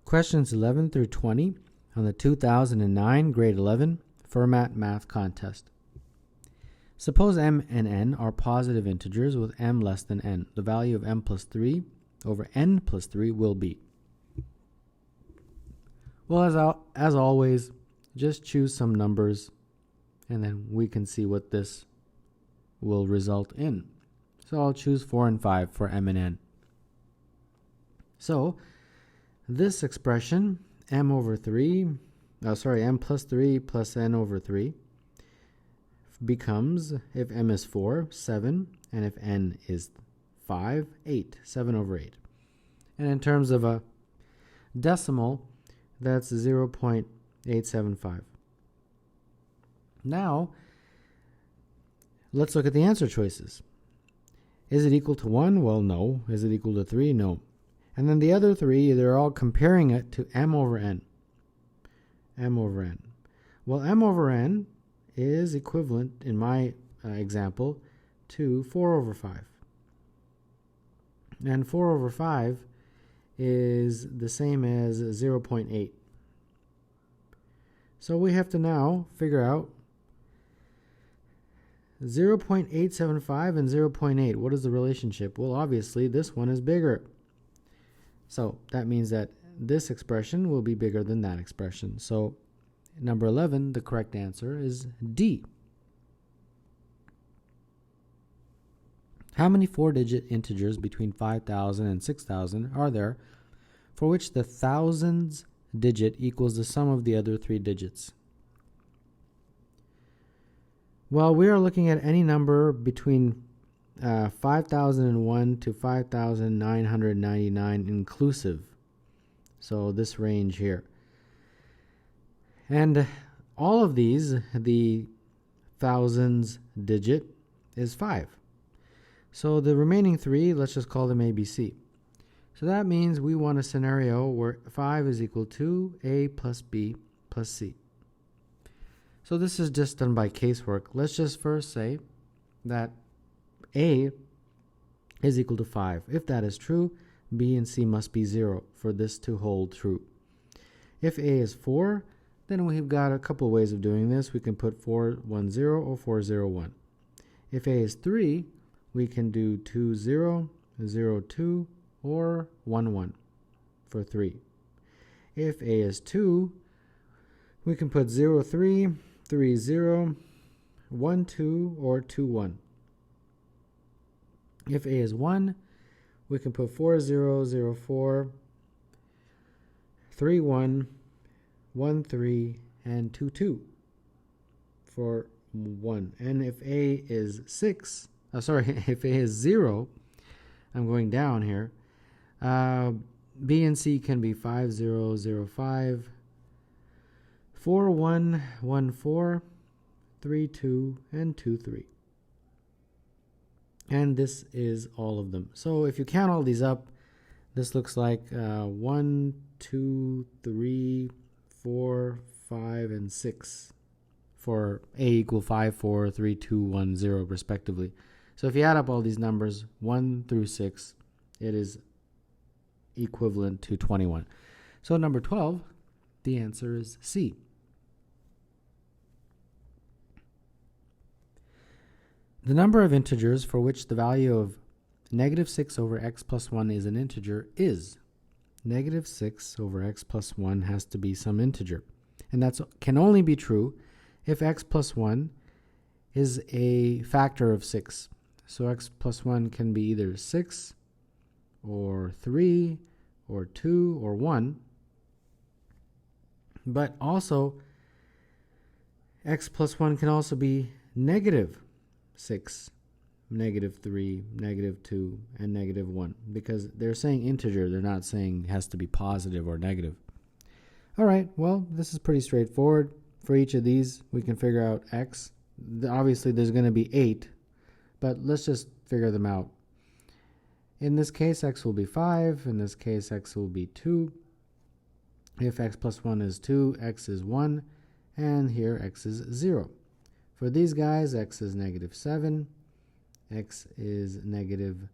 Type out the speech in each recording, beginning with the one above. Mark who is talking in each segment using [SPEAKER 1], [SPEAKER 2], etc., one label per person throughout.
[SPEAKER 1] Questions 11 through 20 on the 2009 grade 11 Fermat math contest. Suppose m and n are positive integers with m less than n. The value of m plus 3 over n plus 3 will be. Well, as always, just choose some numbers and then we can see what this will result in. So I'll choose 4 and 5 for m and n. So this expression, m plus 3 plus n over 3, becomes, if m is 4, 7, and if n is 5, 8, 7 over 8. And in terms of a decimal, that's 0.875. Now, let's look at the answer choices. Is it equal to 1? Well, no. Is it equal to 3? No. And then the other three, they're all comparing it to m over n. m over n. Well, m over n is equivalent, in my example, to 4 over 5. And 4 over 5 is the same as 0.8. So we have to now figure out 0.875 and 0.8. What is the relationship? Well, obviously, this one is bigger. So that means that this expression will be bigger than that expression. So number 11, the correct answer is D. How many 4-digit integers between 5,000 and 6,000 are there for which the thousands digit equals the sum of the other 3 digits? Well, we are looking at any number between 5001 to 5999 inclusive. So this range here. And all of these, the thousands digit is 5. So the remaining 3, let's just call them A, B, C. So that means we want a scenario where 5 is equal to A plus B plus C. So this is just done by casework. Let's just first say that A is equal to 5. If that is true, B and C must be 0 for this to hold true. If A is 4, then we've got a couple of ways of doing this. We can put 410 or 401. If A is 3, we can do 20, 02, or 11 for 3. If A is 2, we can put 03, 30, 12, or 21. If A is 1, we can put 4004, 31, 13, and 22 for 1. And if A is 6, if A is 0, I'm going down here, B and C can be 5005, 4114, 32, and 23. And this is all of them. So if you count all these up, this looks like 1, 2, 3, 4, 5, and 6 for A equal 5, 4, 3, 2, 1, 0 respectively. So if you add up all these numbers, 1 through 6, it is equivalent to 21. So number 12, the answer is C. The number of integers for which the value of negative 6 over x plus 1 is an integer is negative 6 over x plus 1 has to be some integer. And that can only be true if x plus 1 is a factor of 6. So x plus 1 can be either 6 or 3 or 2 or 1. But also, x plus 1 can also be negative 6, negative 3, negative 2, and negative 1. Because they're saying integer, they're not saying it has to be positive or negative. All right, well, this is pretty straightforward. For each of these, we can figure out x. Obviously, there's going to be 8, but let's just figure them out. In this case, x will be 5. In this case, x will be 2. If x plus 1 is 2, x is 1. And here, x is 0. For these guys, x is negative 7. X is negative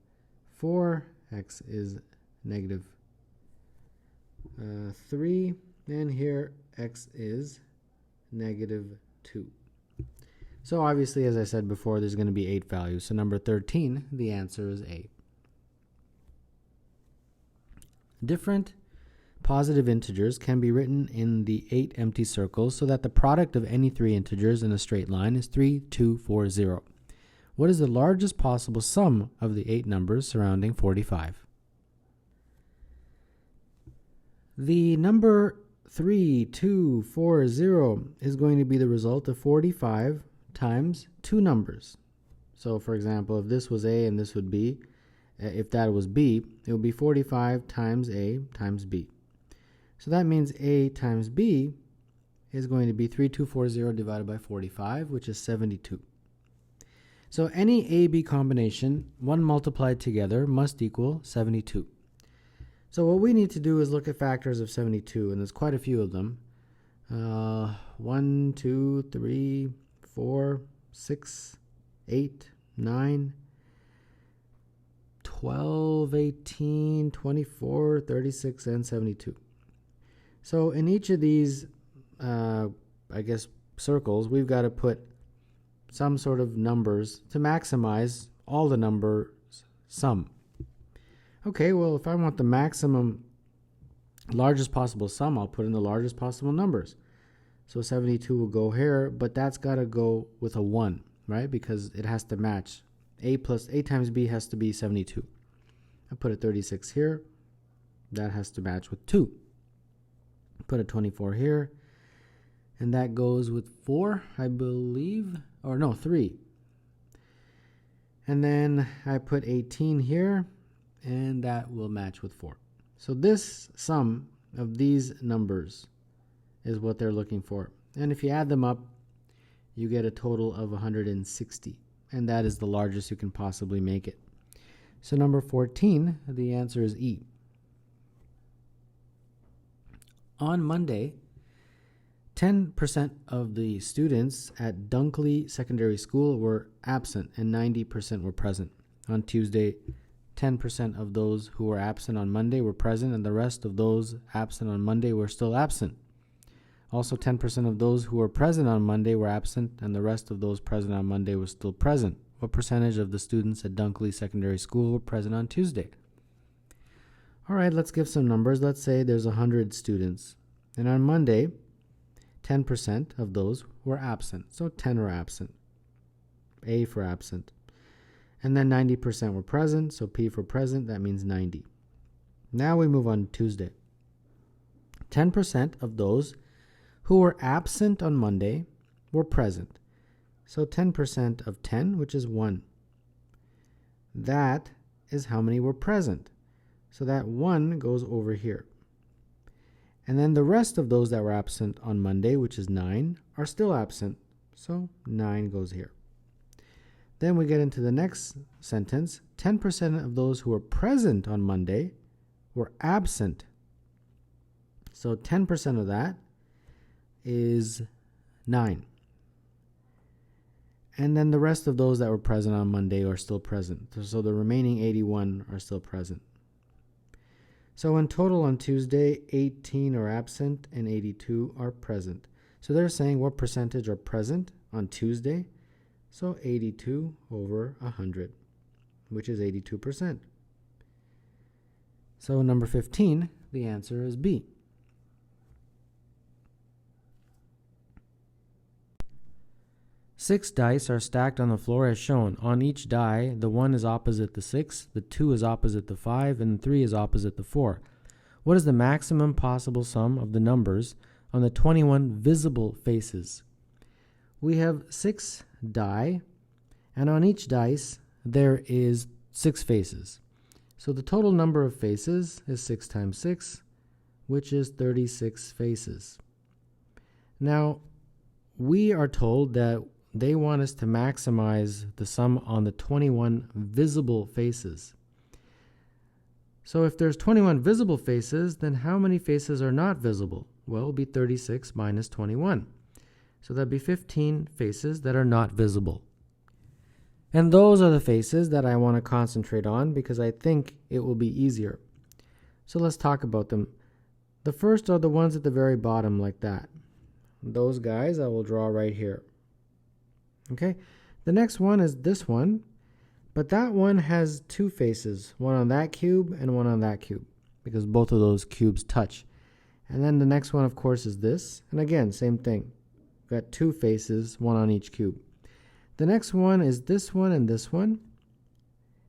[SPEAKER 1] 4. X is negative 3, and here x is negative 2. So obviously, as I said before, there's going to be 8 values. So number 13, the answer is A. Different positive integers can be written in the 8 empty circles so that the product of any 3 integers in a straight line is 3, 2, 4, 0. What is the largest possible sum of the 8 numbers surrounding 45? The number 3, 2, 4, 0 is going to be the result of 45 times 2 numbers. So for example, if this was A and this would be, if that was B, it would be 45 times A times B. So that means A times B is going to be 3240 divided by 45, which is 72. So any A-B combination, 1 multiplied together, must equal 72. So what we need to do is look at factors of 72, and there's quite a few of them. 1, 2, 3, 4, 6, 8, 9, 12, 18, 24, 36, and 72. So in each of these, circles, we've got to put some sort of numbers to maximize all the numbers sum. Okay, well, if I want the maximum largest possible sum, I'll put in the largest possible numbers. So 72 will go here, but that's got to go with a 1, right? Because it has to match. A times B has to be 72. I put a 36 here. That has to match with 2. Put a 24 here. And that goes with 4, I believe. Or no, 3. And then I put 18 here. And that will match with 4. So this sum of these numbers is what they're looking for. And if you add them up, you get a total of 160. And that is the largest you can possibly make it. So number 14, the answer is E. On Monday, 10% of the students at Dunkley Secondary School were absent and 90% were present. On Tuesday, 10% of those who were absent on Monday were present, and the rest of those absent on Monday were still absent. Also, 10% of those who were present on Monday were absent, and the rest of those present on Monday were still present. What percentage of the students at Dunkley Secondary School were present on Tuesday? All right, let's give some numbers. Let's say there's 100 students, and on Monday, 10% of those were absent. So 10 were absent. A for absent. And then 90% were present, so P for present, that means 90. Now we move on to Tuesday. 10% of those who were absent on Monday were present. So 10% of 10, which is 1. That is how many were present. So that 1 goes over here. And then the rest of those that were absent on Monday, which is 9, are still absent. So 9 goes here. Then we get into the next sentence. 10% of those who were present on Monday were absent. So 10% of that is 9. And then the rest of those that were present on Monday are still present. So the remaining 81 are still present. So in total on Tuesday, 18 are absent and 82 are present. So they're saying what percentage are present on Tuesday? So 82 over 100, which is 82%. So number 15, the answer is B. Six dice are stacked on the floor as shown. On each die, the 1 is opposite the 6, the 2 is opposite the 5, and the 3 is opposite the 4. What is the maximum possible sum of the numbers on the 21 visible faces? We have 6 die, and on each dice, there is 6 faces. So the total number of faces is 6 times 6, which is 36 faces. Now, we are told that they want us to maximize the sum on the 21 visible faces. So if there's 21 visible faces, then how many faces are not visible? Well, it will be 36 minus 21. So that'd be 15 faces that are not visible. And those are the faces that I want to concentrate on because I think it will be easier. So let's talk about them. The first are the ones at the very bottom like that. Those guys I will draw right here. Okay, the next one is this one, but that one has two faces, one on that cube and one on that cube, because both of those cubes touch. And then the next one, of course, is this, and again, same thing. Got two faces, one on each cube. The next one is this one and this one,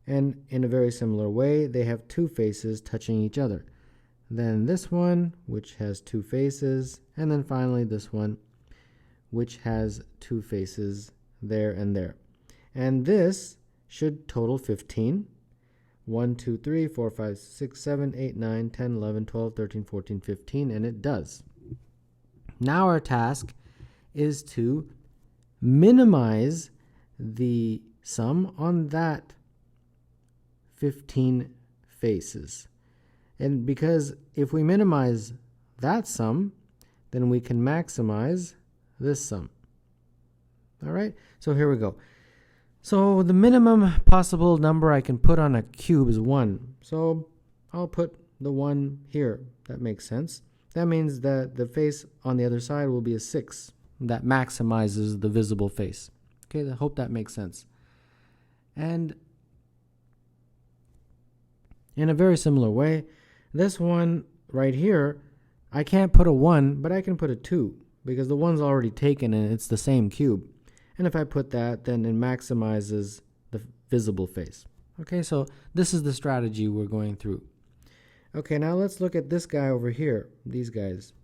[SPEAKER 1] and in a very similar way, they have two faces touching each other. Then this one, which has two faces, and then finally this one, which has two faces there and there. And this should total 15. 1, 2, 3, 4, 5, 6, 7, 8, 9, 10, 11, 12, 13, 14, 15, and it does. Now our task is to minimize the sum on that 15 faces. And because if we minimize that sum, then we can maximize this sum. All right, so here we go. So the minimum possible number I can put on a cube is 1. So I'll put the 1 here. That makes sense. That means that the face on the other side will be a 6. That maximizes the visible face. Okay, I hope that makes sense. And in a very similar way, this one right here, I can't put a 1, but I can put a 2, because the 1's already taken and it's the same cube. And if I put that, then it maximizes the visible face. Okay, so this is the strategy we're going through. Okay, now let's look at this guy over here, these guys.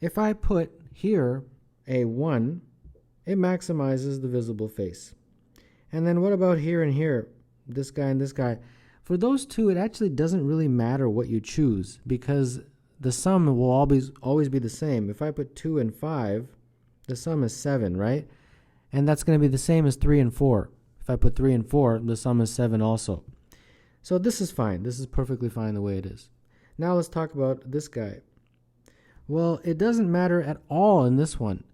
[SPEAKER 1] If I put here a 1, it maximizes the visible face. And then what about here and here, this guy and this guy? For those two, it actually doesn't really matter what you choose, because the sum will always be the same. If I put 2 and 5, the sum is 7, right? And that's going to be the same as 3 and 4. If I put 3 and 4, the sum is 7 also. So this is fine. This is perfectly fine the way it is. Now let's talk about this guy. Well, it doesn't matter at all in this one,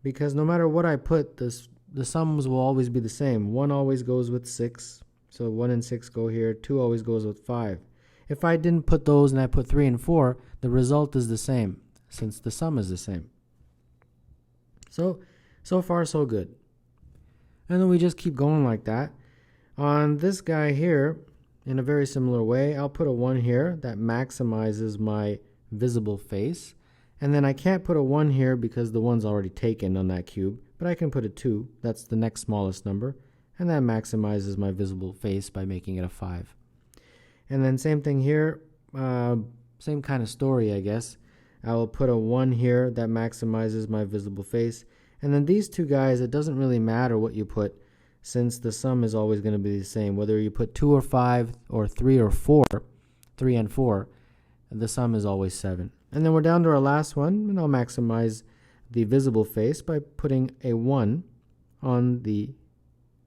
[SPEAKER 1] because no matter what I put, the sums will always be the same. 1 always goes with 6. So 1 and 6 go here. 2 always goes with 5. If I didn't put those and I put 3 and 4, the result is the same, since the sum is the same. So far so good. And then we just keep going like that. On this guy here, in a very similar way, I'll put a 1 here that maximizes my visible face. And then I can't put a 1 here because the 1's already taken on that cube, but I can put a 2, that's the next smallest number, and that maximizes my visible face by making it a 5. And then same thing here, same kind of story, I guess. I will put a 1 here that maximizes my visible face. And then these two guys, it doesn't really matter what you put, since the sum is always going to be the same. Whether you put 2 or 5 or 3 or 4, 3 and 4, the sum is always 7. And then we're down to our last one, and I'll maximize the visible face by putting a 1 on the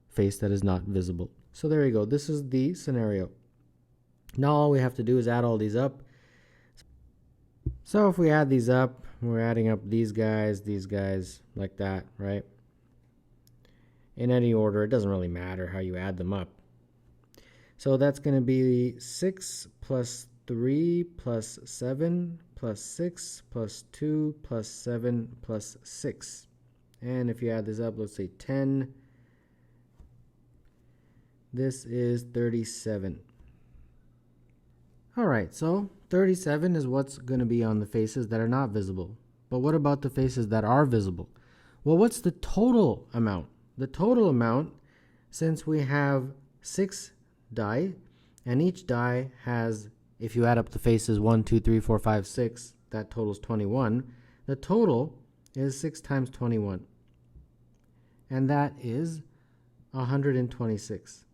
[SPEAKER 1] face that is not visible. So there you go. This is the scenario. Now all we have to do is add all these up. So if we add these up, we're adding up these guys, like that, right? In any order, it doesn't really matter how you add them up. So that's going to be 6 plus 3 plus 7 plus 6 plus 2 plus 7 plus 6. And if you add this up, let's say 10. This is 37. All right, so 37 is what's going to be on the faces that are not visible. But what about the faces that are visible? Well, what's the total amount? The total amount, since we have 6 die, and each die has, if you add up the faces 1, 2, 3, 4, 5, 6, that totals 21. The total is 6 times 21. And that is 126.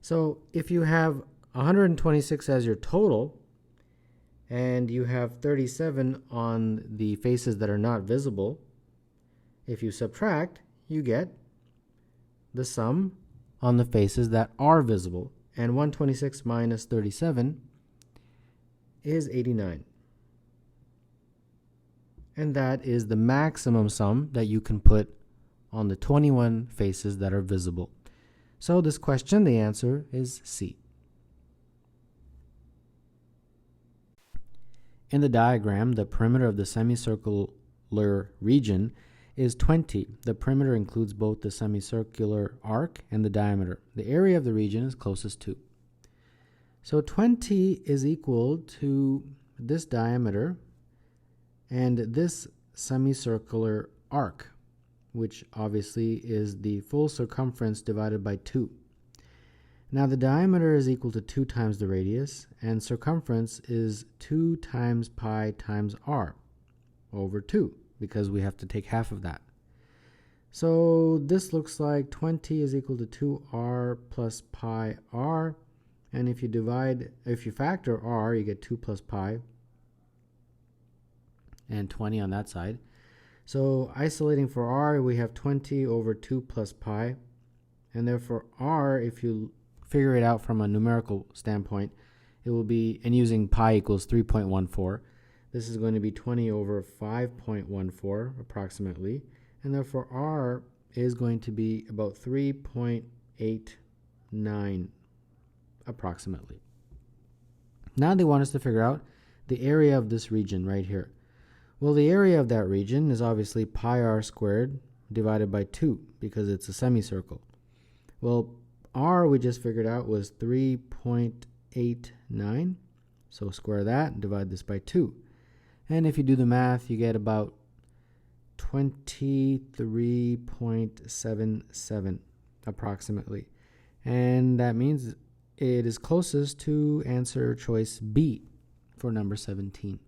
[SPEAKER 1] So if you have 126 as your total, and you have 37 on the faces that are not visible, if you subtract, you get the sum on the faces that are visible. And 126 minus 37 is 89. And that is the maximum sum that you can put on the 21 faces that are visible. So this question, the answer is C. In the diagram, the perimeter of the semicircular region is 20. The perimeter includes both the semicircular arc and the diameter. The area of the region is closest to. So 20 is equal to this diameter and this semicircular arc, which obviously is the full circumference divided by 2. Now the diameter is equal to 2 times the radius, and circumference is 2 times pi times r over 2, because we have to take half of that. So this looks like 20 is equal to 2r plus pi r, and if you factor r, you get 2 plus pi, and 20 on that side. So isolating for r, we have 20 over 2 plus pi, and therefore r, if you figure it out from a numerical standpoint, it will be, and using pi equals 3.14, this is going to be 20 over 5.14 approximately, and therefore r is going to be about 3.89 approximately. Now they want us to figure out the area of this region right here. Well, the area of that region is obviously pi r squared divided by 2, because it's a semicircle. Well, r we just figured out was 3.89, so square that and divide this by 2. And if you do the math, you get about 23.77 approximately. And that means it is closest to answer choice B for number 17.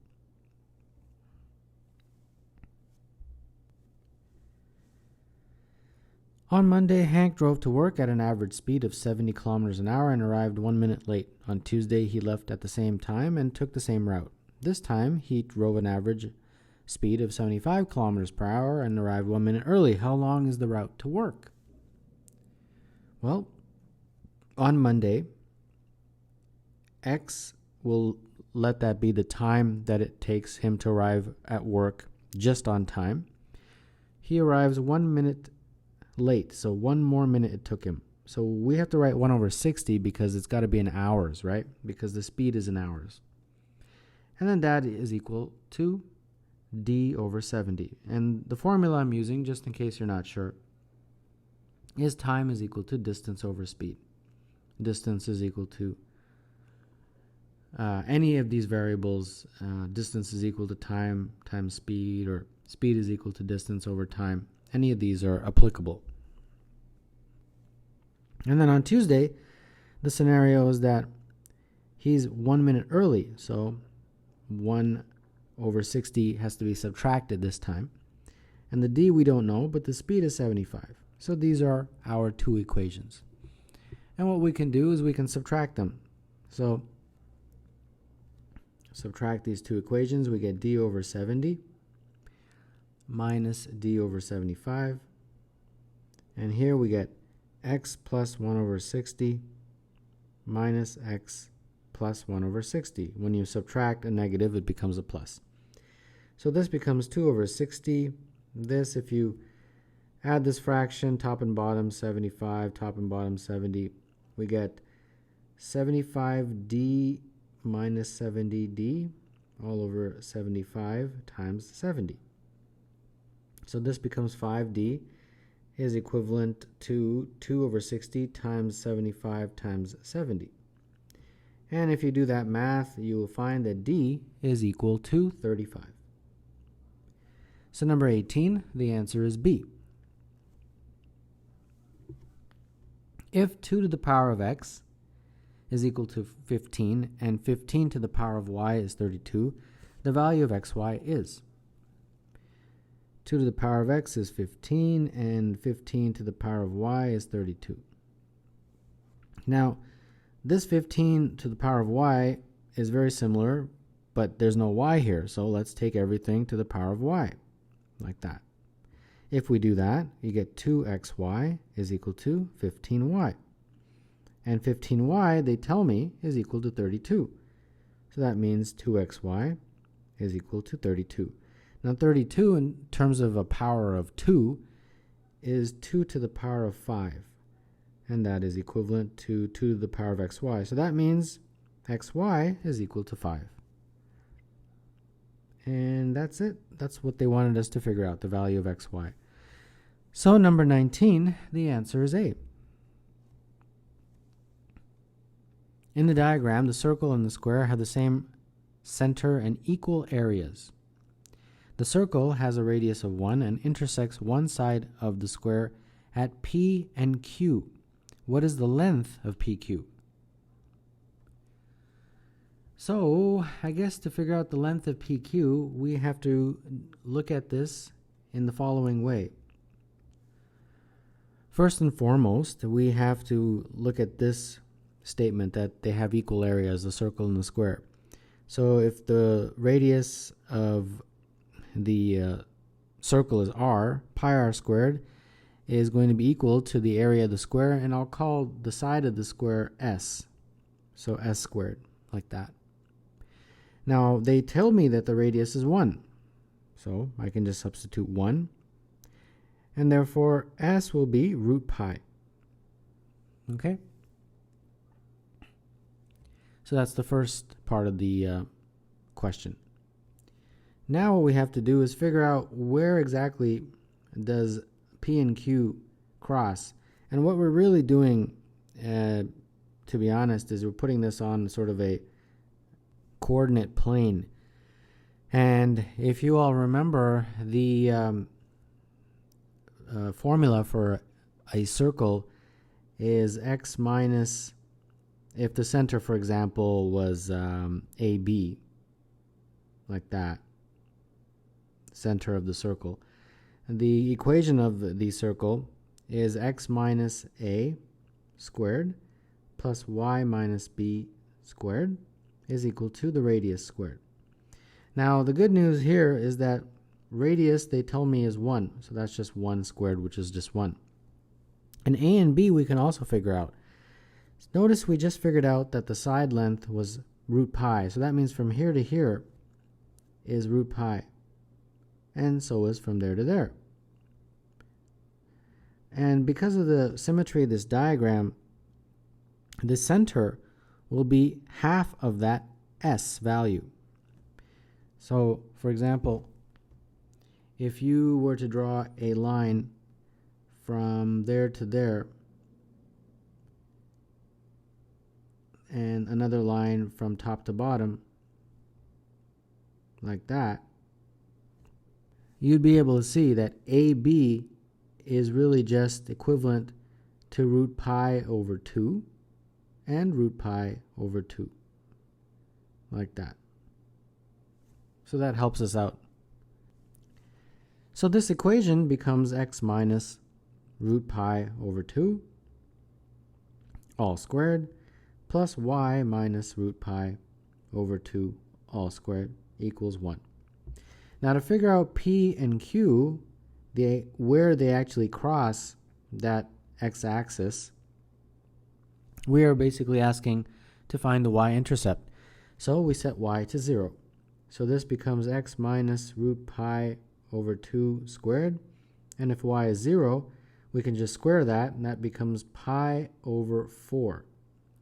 [SPEAKER 1] On Monday, Hank drove to work at an average speed of 70 kilometers an hour and arrived 1 minute late. On Tuesday, he left at the same time and took the same route. This time, he drove an average speed of 75 kilometers per hour and arrived 1 minute early. How long is the route to work? Well, on Monday, X will let that be the time that it takes him to arrive at work just on time. He arrives 1 minute late, so 1 more minute it took him. So we have to write 1 over 60 because it's got to be in hours, right? Because the speed is in hours. And then that is equal to d over 70. And the formula I'm using, just in case you're not sure, is time is equal to distance over speed. Distance is equal to any of these variables. Distance is equal to time times speed, or speed is equal to distance over time. Any of these are applicable. And then on Tuesday, the scenario is that he's 1 minute early, so 1 over 60 has to be subtracted this time. And the d we don't know, but the speed is 75. So these are our 2 equations. And what we can do is we can subtract them. So subtract these 2 equations, we get d over 70 minus d over 75. And here we get x plus 1 over 60 minus x plus 1 over 60. When you subtract a negative, it becomes a plus. So this becomes 2 over 60. This, if you add this fraction, top and bottom 75, top and bottom 70, we get 75d minus 70d all over 75 times 70. So this becomes 5d is equivalent to 2 over 60 times 75 times 70. And if you do that math, you will find that d is equal to 35. So number 18, the answer is B. If 2 to the power of x is equal to 15 and 15 to the power of y is 32, the value of xy is 2 to the power of x is 15 and 15 to the power of y is 32. Now, this 15 to the power of y is very similar, but there's no y here, so let's take everything to the power of y, like that. If we do that, you get 2xy is equal to 15y. And 15y, they tell me, is equal to 32. So that means 2xy is equal to 32. Now 32 in terms of a power of 2 is 2 to the power of 5. And that is equivalent to 2 to the power of xy. So that means xy is equal to 5. And that's it. That's what they wanted us to figure out, the value of x, y. So number 19, the answer is A. In the diagram, the circle and the square have the same center and equal areas. The circle has a radius of 1 and intersects one side of the square at P and Q. What is the length of PQ? So, I guess to figure out the length of PQ, we have to look at this in the following way. First and foremost, we have to look at this statement that they have equal areas, the circle and the square. So if the radius of the circle is r, pi r squared is going to be equal to the area of the square, and I'll call the side of the square s. So s squared, like that. Now, they tell me that the radius is 1. So I can just substitute 1. And therefore, s will be root pi. Okay? So that's the first part of the question. Now what we have to do is figure out where exactly does P and Q cross. And what we're really doing, to be honest, is we're putting this on sort of a coordinate plane. And if you all remember, the formula for a circle is x minus, if the center, for example, was AB, like that, center of the circle. The equation of the circle is x minus a squared plus y minus b squared is equal to the radius squared. Now, the good news here is that radius, they tell me, is 1. So that's just 1 squared, which is just 1. And a and b we can also figure out. Notice we just figured out that the side length was root pi. So that means from here to here is root pi. And so is from there to there. And because of the symmetry of this diagram, the center will be half of that s value. So, for example, if you were to draw a line from there to there, and another line from top to bottom, like that, you'd be able to see that AB is really just equivalent to root pi over 2 and root pi over 2, like that. So that helps us out. So this equation becomes x minus root pi over 2 all squared plus y minus root pi over 2 all squared equals 1. Now to figure out P and Q, where they actually cross that x-axis, we are basically asking to find the y-intercept. So we set y to 0. So this becomes x minus root pi over 2 squared. And if y is 0, we can just square that, and that becomes pi over 4,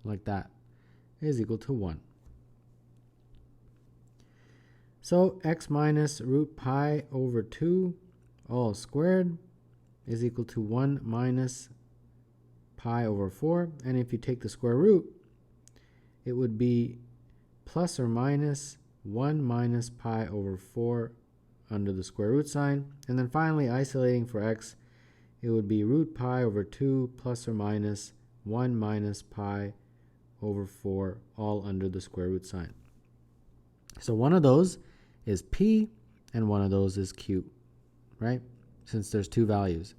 [SPEAKER 1] like that, is equal to 1. So x minus root pi over 2 all squared is equal to 1 minus pi over 4. And if you take the square root, it would be plus or minus 1 minus pi over 4 under the square root sign. And then finally, isolating for x, it would be root pi over 2 plus or minus 1 minus pi over 4, all under the square root sign. So one of those is P and one of those is Q, right? Since there's two values.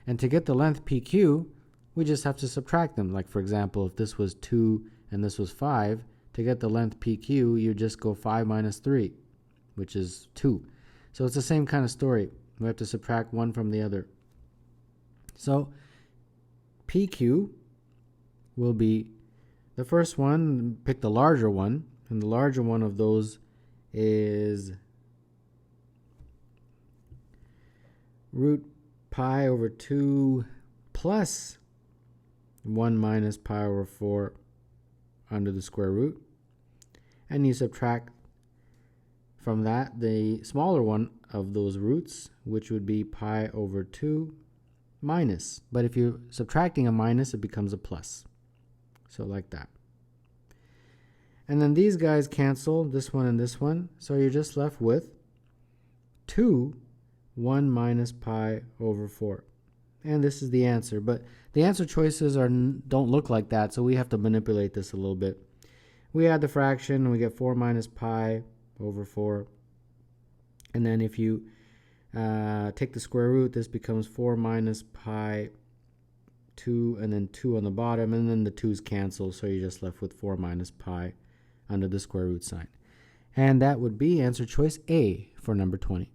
[SPEAKER 1] And to get the length PQ, we just have to subtract them. Like, for example, if this was 2 and this was 5, to get the length PQ, you just go 5 minus 3, which is 2. So it's the same kind of story. We have to subtract one from the other. So PQ will be the first one, pick the larger one, and the larger one of those is root pi over 2 plus 1 minus pi over 4 under the square root. And you subtract from that the smaller one of those roots, which would be pi over 2 minus. But if you're subtracting a minus, it becomes a plus. So like that. And then these guys cancel, this one and this one. So you're just left with 1 minus pi over 4. And this is the answer. But the answer choices don't look like that, so we have to manipulate this a little bit. We add the fraction, and we get 4 minus pi over 4. And then if you take the square root, this becomes 4 minus pi 2, and then 2 on the bottom, and then the 2's cancel, so you're just left with 4 minus pi under the square root sign. And that would be answer choice A for number 20.